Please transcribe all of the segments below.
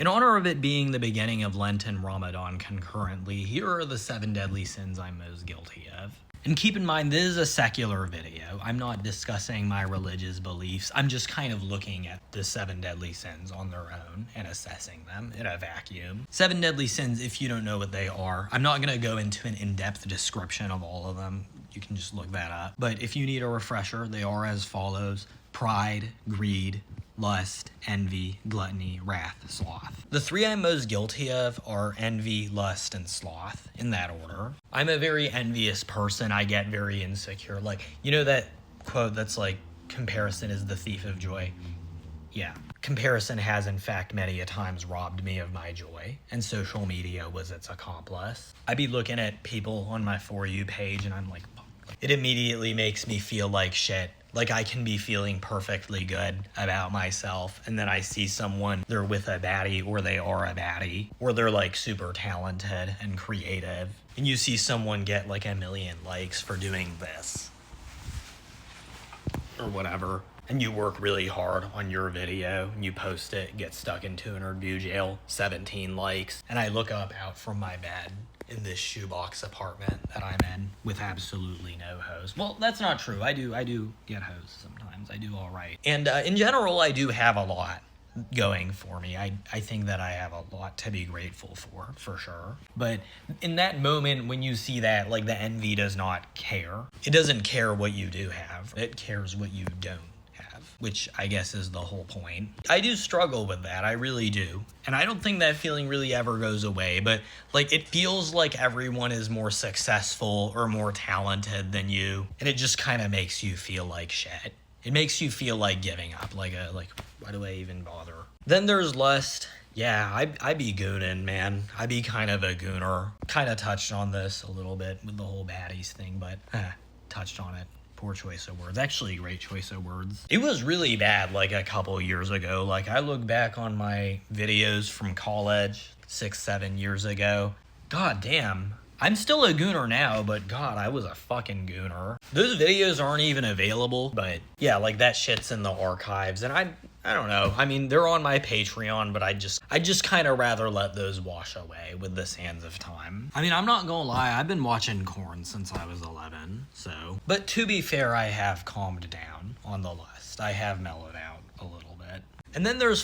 In honor of it being the beginning of Lent and Ramadan concurrently, here are the 7 deadly sins I'm most guilty of. And keep in mind, this is a secular video. I'm not discussing my religious beliefs. I'm just kind of looking at the 7 deadly sins on their own and assessing them in a vacuum. 7 deadly sins, if you don't know what they are, I'm not going to go into an in-depth description of all of them. You can just look that up. But if you need a refresher, they are as follows: pride, greed, lust, envy, gluttony, wrath, sloth. The 3 I'm most guilty of are envy, lust, and sloth, in that order. I'm a very envious person. I get very insecure. Like, you know that quote that's like, comparison is the thief of joy? Yeah. Comparison has, in fact, many a times robbed me of my joy, and social media was its accomplice. I'd be looking at people on my For You page, and I'm like, fuck. It immediately makes me feel like shit. Like, I can be feeling perfectly good about myself, and then I see someone, they're with a baddie, or they are a baddie, or they're like super talented and creative, and you see someone get like 1 million likes for doing this or whatever, and you work really hard on your video, and you post it, get stuck in 200 view jail, 17 likes, and I look up out from my bed in this shoebox apartment that I'm in with absolutely no hose. Well, that's not true. I do get hose sometimes. I do all right. And in general, I do have a lot going for me. I think that I have a lot to be grateful for sure. But in that moment, when you see that, like, the envy does not care. It doesn't care what you do have. It cares what you don't have, which I guess is the whole point. I do struggle with that. I really do. And I don't think that feeling really ever goes away, but like, it feels like everyone is more successful or more talented than you, and it just kind of makes you feel like shit. It makes you feel like giving up, like why do I even bother? Then there's lust. Yeah, I be gooning, man. I be kind of a gooner. Kind of touched on this a little bit with the whole baddies thing, but touched on it. Poor choice of words. Actually, great choice of words. It was really bad like a couple years ago. Like, I look back on my videos from college 6-7 years ago. God damn. I'm still a gooner now, but God, I was a fucking gooner. Those videos aren't even available, but yeah, like, that shit's in the archives, and I don't know. I mean, they're on my Patreon, but I just kind of rather let those wash away with the sands of time. I mean, I'm not gonna lie, I've been watching Korn since I was 11, so. But to be fair, I have calmed down on the lust. I have mellowed out a little bit. And then there's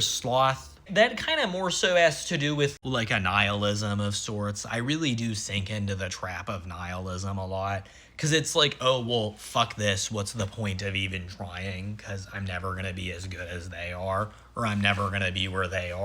sloth. That kind of more so has to do with like a nihilism of sorts. I really do sink into the trap of nihilism a lot, because it's like, oh, well, fuck this. What's the point of even trying? Because I'm never going to be as good as they are, or I'm never going to be where they are.